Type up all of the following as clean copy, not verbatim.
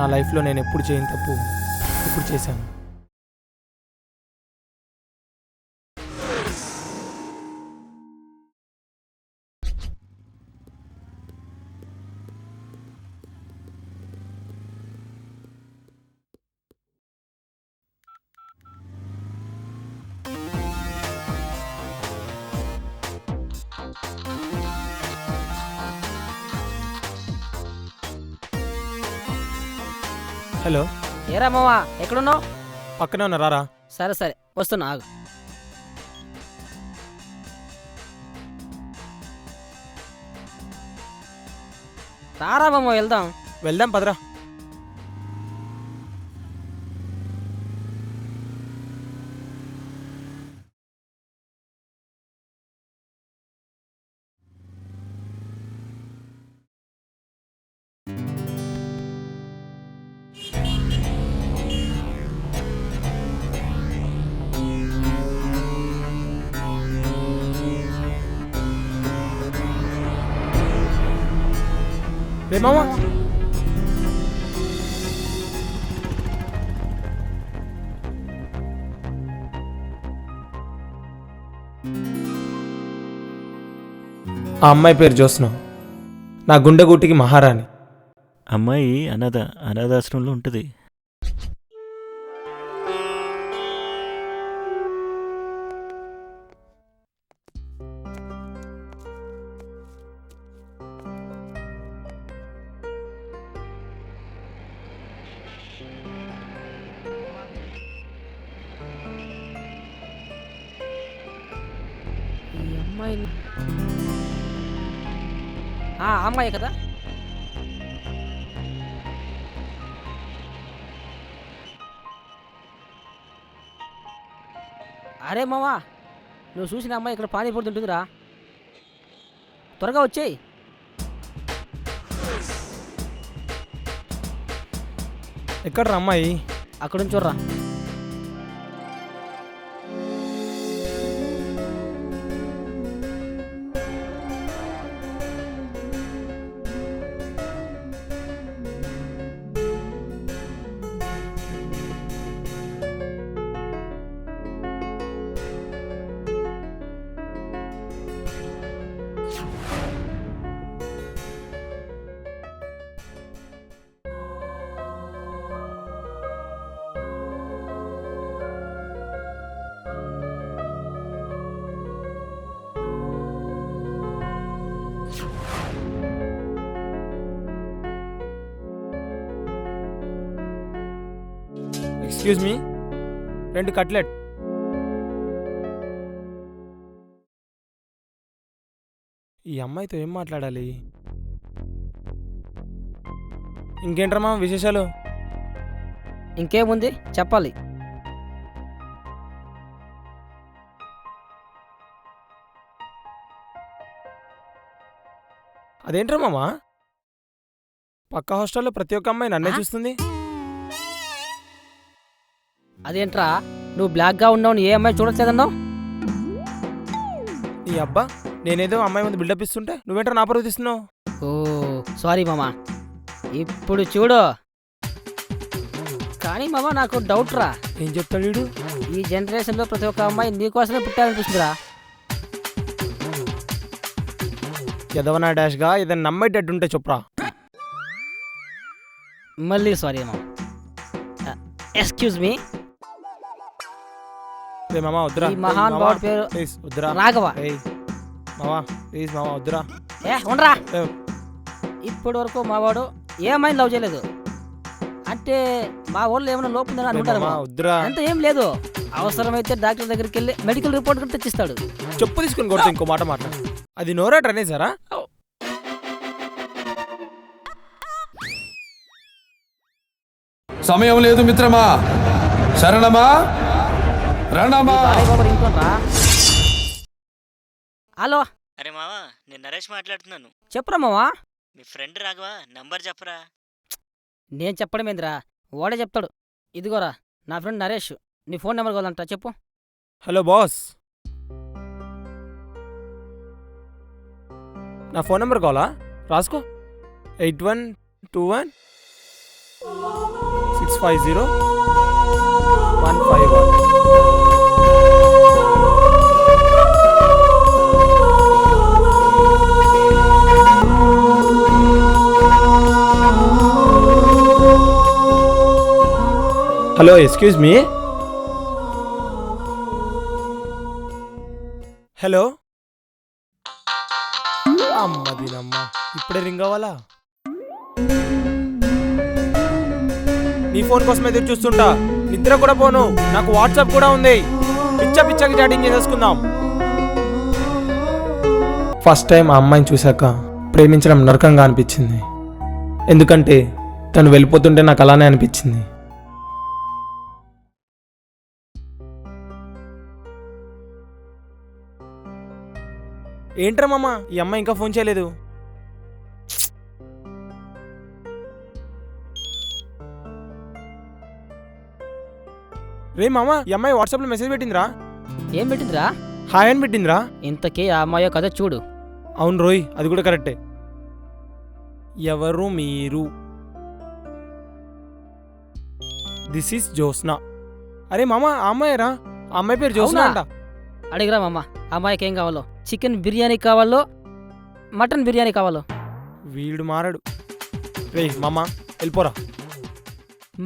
నా లైఫ్లో నేను ఎప్పుడు చేయని తప్పు ఇప్పుడు చేశాను. హలో, ఏరా మావా ఎక్కడున్నావు? పక్కనే ఉన్నా, రారా. సరే సరే వస్తున్నా, ఆగు. రారా మామ వెళ్దాం. వెళ్దాం పదరా. రే మామా, ఆ అమ్మాయి పేరు జ్యోత్స్న, నా గుండెగూటికి మహారాణి. అమ్మాయి అనాథాశ్రమంలో ఉంటుంది. ఈ అమ్మాయి అమ్మాయి కదా. అరే మావా, నువ్వు చూసిన అమ్మాయి ఇక్కడ పానీపూరి తింటుందిరా, త్వరగా వచ్చేయి. ఎక్కడ్రా అమ్మాయి? అక్కడ నుంచి చూడరా. Excuse me, 2 cutlet. ఈ అమ్మాయితో ఏం మాట్లాడాలి? ఇంకేంట్రా మామ విశేషాలు? ఇంకేముంది చెప్పాలి. అదేంట్రా మామ, పక్క హాస్టల్లో ప్రతి ఒక్క అమ్మాయి నన్నే చూస్తుంది. అదేంట్రా, నువ్వు బ్లాక్గా ఉన్నావు, ఏ అమ్మాయి చూడట్లేదన్నావు? ఈ అబ్బా, నేనేదో అమ్మాయి ముందు బిల్డప్ ఇస్తుంటే నువ్వేంట్రా నా పరువు తీస్తున్నావు? ఓ సారీ మామా, ఇప్పుడు చూడు. కానీ మామా నాకు డౌట్ రా. ఏం చెప్తాడు వీడు? ఈ జనరేషన్లో ప్రతి ఒక్క అమ్మాయి నీకోసమే పుట్టాలనిపిస్తుందిరా. ఎదవనా డాష్గా ఏదైనా నమ్మేటట్టు ఉంటే చెప్పురా. మళ్ళీ సారీ మామా. Excuse me. రే మామ వద్దురా. ఈ మహానుభావుడి పేరు ప్లీజ్ వద్దురా. రాఘవ. ఏయ్ మామ ప్లీజ్ మామ వద్దురా. ఉండరా. ఏ, ఇప్పటి వరకు మావాడు ఏ అమ్మాయిని లవ్ చేయలేదు. అంటే మా వాళ్ళు ఏమైనా లోపుందని రే అనుకుంటారు. మామ వద్దురా. అంత ఏం లేదు. అవసరమైతే డాక్టర్ దగ్గరికి వెళ్ళి మెడికల్ రిపోర్ట్ కూడా తెచ్చిస్తాడు. చెప్పు తీసుకుని కొడితే ఇంకో మాట మాట్లాడు. అది నోరా ట్రనేసారా? సమయం లేదు మిత్రమా, శరణమా రణమా. హలో, అరే మావా, నేను నరేష్ మాట్లాడుతున్నాను. చెప్పురా మావా. మీ ఫ్రెండ్ రాఘవా నంబర్ చెప్పరా. నేను చెప్పడం ఏందిరా, వాడే చెప్తాడు. ఇదిగోరా నా ఫ్రెండ్ నరేష్, నీ ఫోన్ నెంబర్ కావాలంట, చెప్పు. హలో బాస్, నా ఫోన్ నెంబర్ కావాలా? రాసుకో. 8121 650-151. Hello, excuse me. హలో. అమ్మదినమ్మా, ఇప్పుడే రింగ్ అవ్వాలా? నీ ఫోన్ కోసం ఎదురు చూస్తుంటా. నిద్ర కూడా పోను. నాకు వాట్సాప్ కూడా ఉంది. పిచ్చకి చాటింగ్ చేసేసుకుందాం. ఫస్ట్ టైం ఆ అమ్మాయిని చూశాక ప్రేమించడం నరకంగా అనిపించింది. ఎందుకంటే తను వెళ్ళిపోతుంటే నాకు అలానే అనిపించింది. ఏంట్రా మామ, ఈ అమ్మాయి ఇంకా ఫోన్ చేయలేదు. రే మామ, ఈ అమ్మాయి వాట్సాప్లో మెసేజ్ పెట్టిందిరా. ఏం పెట్టిందిరా? హాయ్ అని పెట్టిందిరా. ఇంతకీ ఆ అమ్మాయో కదా చూడు. అవును రోయ్, అది కూడా కరెక్టే. ఎవరు మీరు? This is Jyotsna. అరే మామ, ఆ అమ్మాయిరా. ఆ అమ్మాయి పేరు జ్యోత్స్న అంట. అడిగిరా మామ, ఆ అమ్మాయికి ఏం కావాలో? చికెన్ బిర్యానీ కావాలో, మటన్ బిర్యానీ కావాలో? వీడు మారాడు. రే మామ, వెళ్ళిపోరా.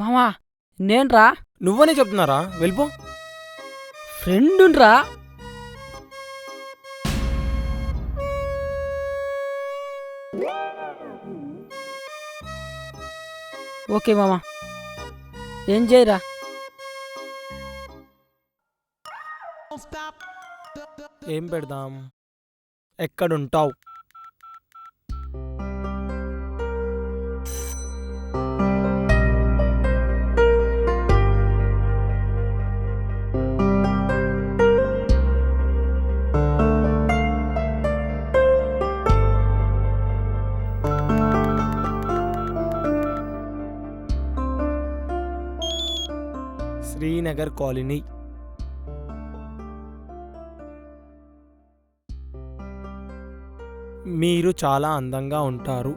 మామా, నేనురా. నువ్వనే చెప్తున్నారా? వెళ్ళిపో. ఫ్రెండురా. ఓకే మామా, ఏం చేయరా? ఏం పెడదాం? ఎక్కడుంటావు? శ్రీనగర్ కాలనీ. మీరు చాలా అందంగా ఉంటారు.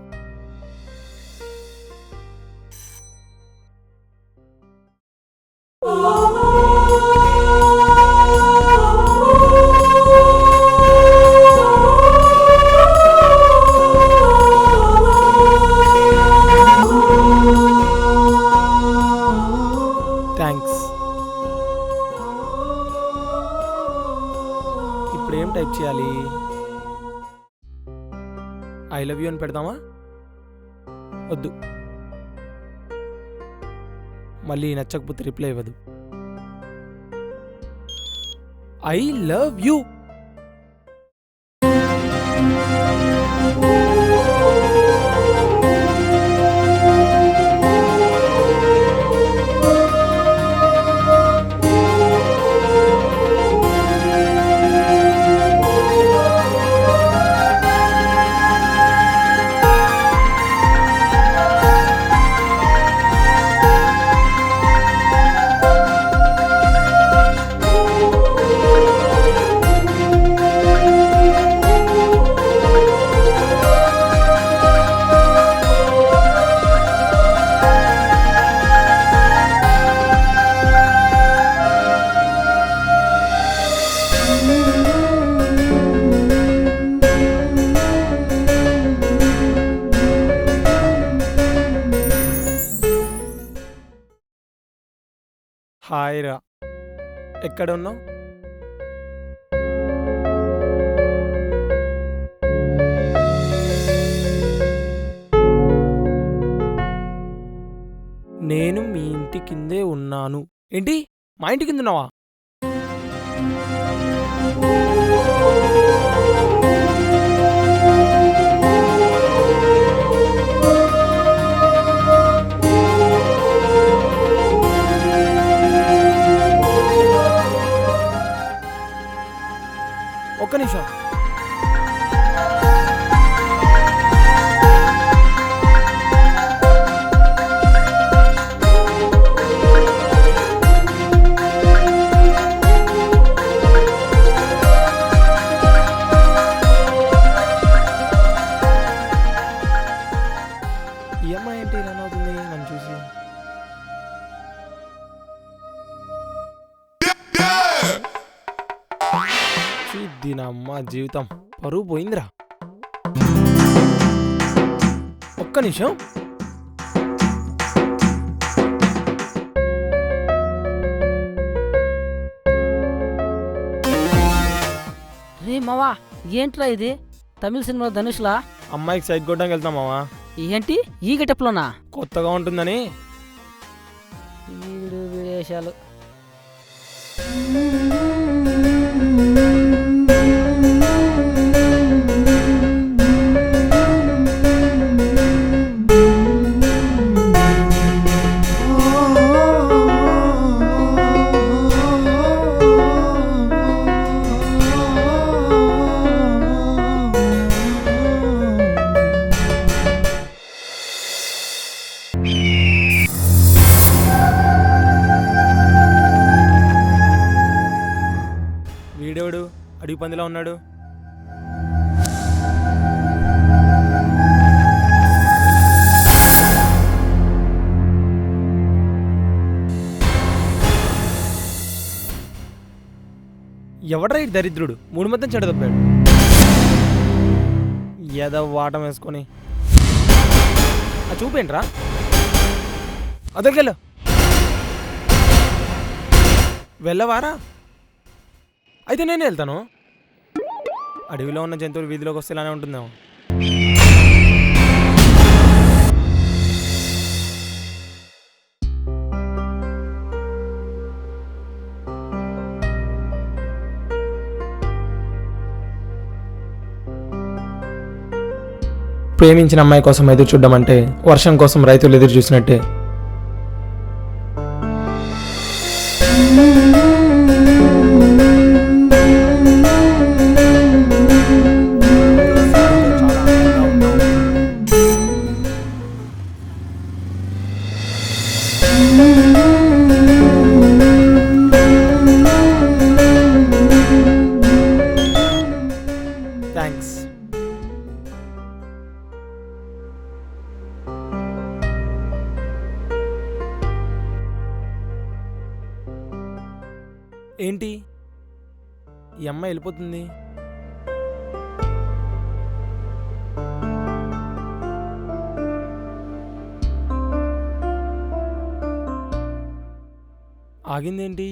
థ్యాంక్స్. ఇప్పుడు ఏం టైప్ చేయాలి? ఐ లవ్ యూ అని పెడదామా? వద్దు, మళ్ళీ నచ్చకపోతే రిప్లై ఇవ్వదు. I love you. హాయ్ రా, ఎక్కడ ఉన్నావు? నేను మీ ఇంటి కిందే ఉన్నాను. ఏంటి, మా ఇంటి కింద ఉన్నావా? ఒక్క నిమిషం. ఈ అమ్మాయి ఏంటి ఇలా అవుతుంది నన్ను చూసి? దీనమ్మ జీవితం పరువు పోయిందిరా. ఒక్క నిమిషం. రే మావా, ఏంట్రా ఇది? తమిళ సినిమా ధనుష్లా? అమ్మాయికి సైట్ కొట్టడానికి వెళ్తాం మావా. ఏంటి ఈ గెటప్లోనా? కొత్తగా ఉంటుందని. వీడు విదేశాలు. వీడేవాడు అడిగి పందిలా ఉన్నాడు. ఎవడ్రా ఈ దరిద్రుడు? 3 మొత్తం చెడదొప్పాడు. ఏదో వాటం వేసుకొని చూపేంట్రా. అదొకెళ్ళు. వెళ్ళవారా? అయితే నేనే వెళ్తాను. అడవిలో ఉన్న జంతువులు వీధిలోకి వస్తే ఇలానే ఉంటుందేమో. ప్రేమించిన అమ్మాయి కోసం ఎదురు చూడడం అంటే వర్షం కోసం రైతులు ఎదురు చూసినట్టే. థ్యాంక్స్. ఏంటి ఈ అమ్మాయి వెళ్ళిపోతుంది? ఆగిందేంటి?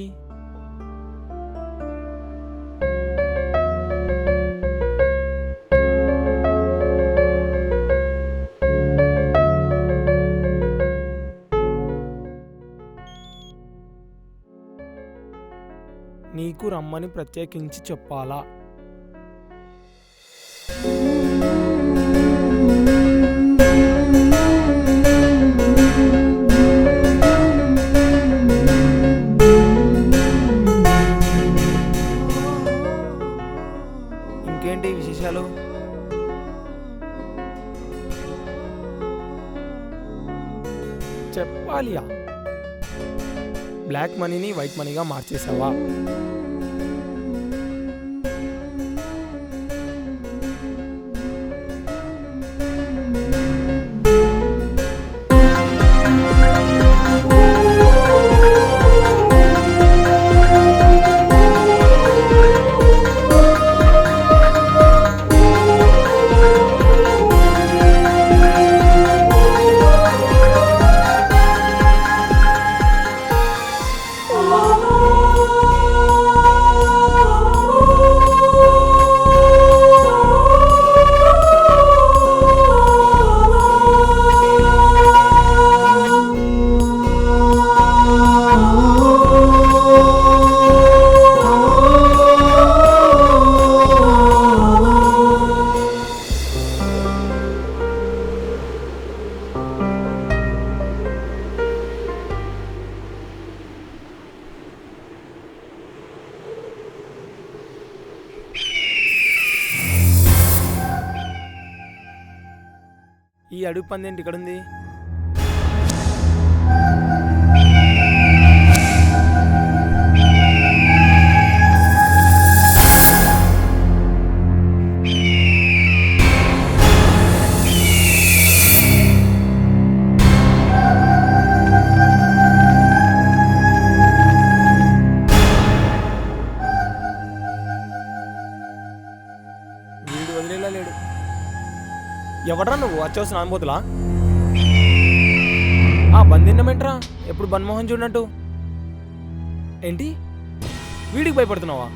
నీకు రమ్మని ప్రత్యేకించి చెప్పాలా? ఇంకేంటి విశేషాలు? చెప్పాలియా? బ్లాక్ మనీని వైట్ మనీగా మార్చేసావా? ఈ అడుగు పందేంటి ఇక్కడ ఉంది? ఢిల్లీలో లేడు. ఎవడ్రా నువ్వు అచ్చవసిన అనుభూతులా? ఆ బందిన్నమేంట్రా ఎప్పుడు మన్మోహన్ చూడనట్టు? ఏంటి వీడికి భయపడుతున్నావా?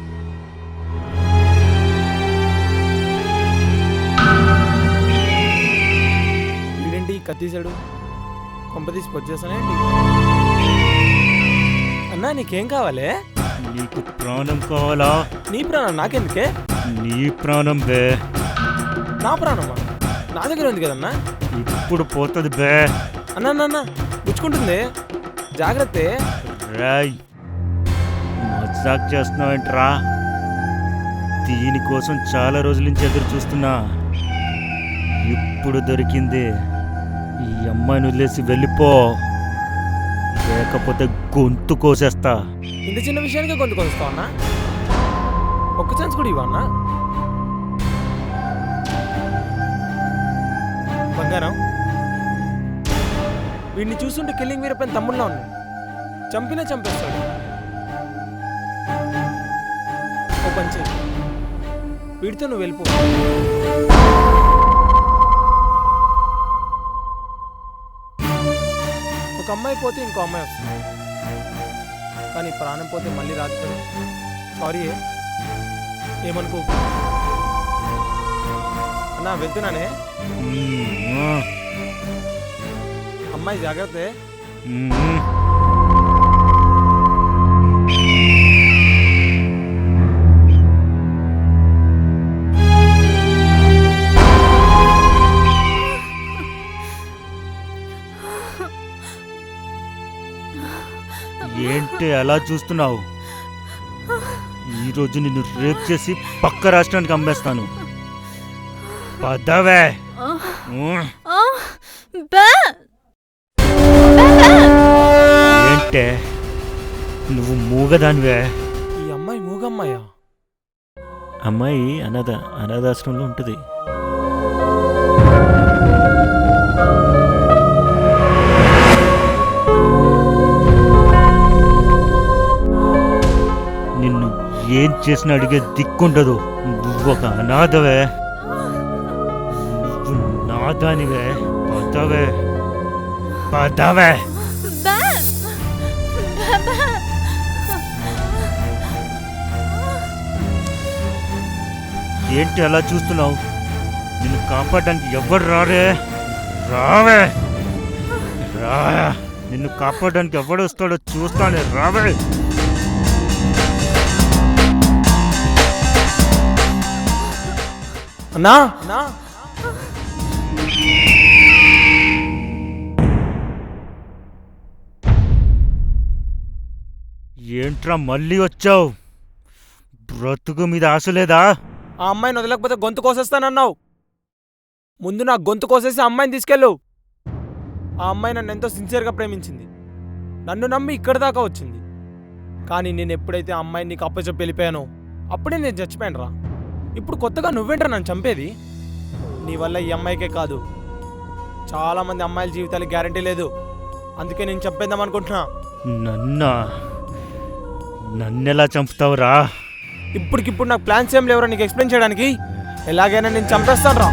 వీడేంటి కత్తీసాడు? కొంపతీసి పొచ్చేస్తానేంటి? అన్నా నీకేం కావాలే? నీకు ప్రాణం కావాలా? నీ ప్రాణం నాకెందుకే? నీ ప్రాణం బే. నా ప్రాణమా? నా దగ్గర ఉంది కదన్నా. ఇప్పుడు పోతుంది బే. అన్నా అన్న గుచ్చుకుంటుంది, జాగ్రత్త. రాయ్ మజాక్ చేస్తున్నావేంట్రా? దీనికోసం చాలా రోజుల నుంచి ఎదురు చూస్తున్నా. ఇప్పుడు దొరికింది. ఈ అమ్మాయిని వదిలేసి వెళ్ళిపో, లేకపోతే గొంతు కోసేస్తా. ఇంత చిన్న విషయానికే గొంతుకు వస్తావు అన్నా? ఒక్క ఛాన్స్ కూడా ఇవ్వ అన్నా. బంగారం, వీడిని చూస్తుంటే కిల్లింగ్ వీరపైన తమ్ముళ్ళ ఉన్నాడు. చంపినా చంపేస్తాడు. ఓ పని చెయ్యి, వీడితో నువ్వు వెళ్ళిపో. ఒక అమ్మాయి పోతే ఇంకో అమ్మాయి వస్తుంది, కానీ ప్రాణం పోతే మళ్ళీ రాదు కదా. సారీ, ఏమనుకో అన్నా. వెళ్తున్నానే. అమ్మాయి జాగ్రత్త. ఏంటి అలా చూస్తున్నావు? ఈరోజు నిన్ను రేప్ చేసి పక్క రాష్ట్రానికి అమ్మేస్తాను. పదవే. ఏంటే నువ్వు మూగదానివే? ఈ అమ్మాయి మూగమ్మాయా? అమ్మాయి అనాథాశ్రమంలో ఉంటుంది. నిన్ను ఏం చేసినా అడిగే దిక్కుండదు. నువ్వొక అనాథవే, నువ్వు నాదానివే. పదవే పదవే. ఏంటి అలా చూస్తున్నావు? నిన్ను కాపాడడానికి ఎవరు రారే? రావే రా. నిన్ను కాపాడడానికి ఎవడు వస్తాడో చూస్తానే. రావే. అన్నా అన్నా, ఏంట్రా మళ్ళీ వచ్చావు? బ్రతుకు మీద ఆశ లేదా? ఆ అమ్మాయిని వదలకపోతే గొంతు కోసేస్తానన్నావు. ముందు నా గొంతు కోసేసి అమ్మాయిని తీసుకెళ్ళు. ఆ అమ్మాయి నన్ను ఎంతో సిన్సియర్గా ప్రేమించింది, నన్ను నమ్మి ఇక్కడి దాకా వచ్చింది. కానీ నేను ఎప్పుడైతే ఆ అమ్మాయిని నీకు అప్పచెప్పి వెళ్ళిపోయానో అప్పుడే నేను చచ్చిపోయాను రా. ఇప్పుడు కొత్తగా నువ్వేంట్రా నన్ను చంపేది? నీ వల్ల ఈ అమ్మాయికే కాదు, చాలామంది అమ్మాయిల జీవితాలకు గ్యారంటీ లేదు. అందుకే నేను చంపేద్దాం అనుకుంటున్నా. నన్నెలా చంపుతావురా? ఇప్పటికిప్పుడు నాకు ప్లాన్స్ ఏం లేవురా నీకు ఎక్స్ప్లెయిన్ చేయడానికి. ఎలాగైనా నేను చంపేస్తాను రా.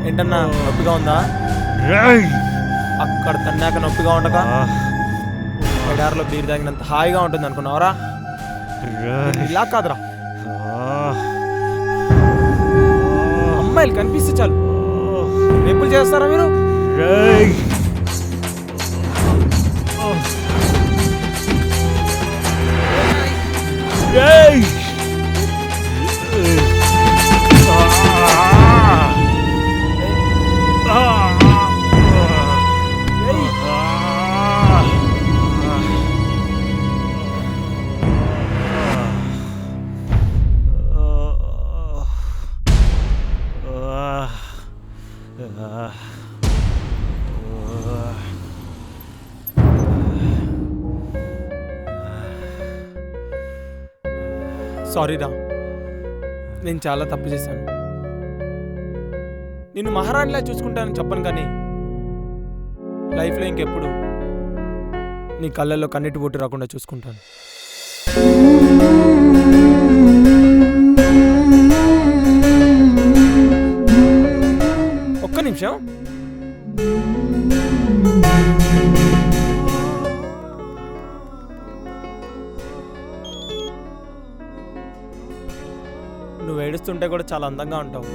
ఏంటన్నా నొప్పిగా ఉందా? అక్కడ తన్నాక నొప్పిగా ఉండగా ఎడారిలో బీర్ తాగినంత హాయిగా ఉంటుంది అనుకున్నావరా? ఇలా కాదురా, అమ్మాయిలు కనిపిస్తే చాలు రేపులు చేస్తారా మీరు? సారీ రా, నేను చాలా తప్పు చేశాను. నిన్ను మహారాణిలా చూసుకుంటానని చెప్పను కానీ లైఫ్లో ఇంకెప్పుడు నీ కళ్ళల్లో కన్నీటి బొట్టు రాకుండా చూసుకుంటాను. ఒక్క నిమిషం. నువ్వు ఏడుస్తుంటే కూడా చాలా అందంగా ఉంటావు.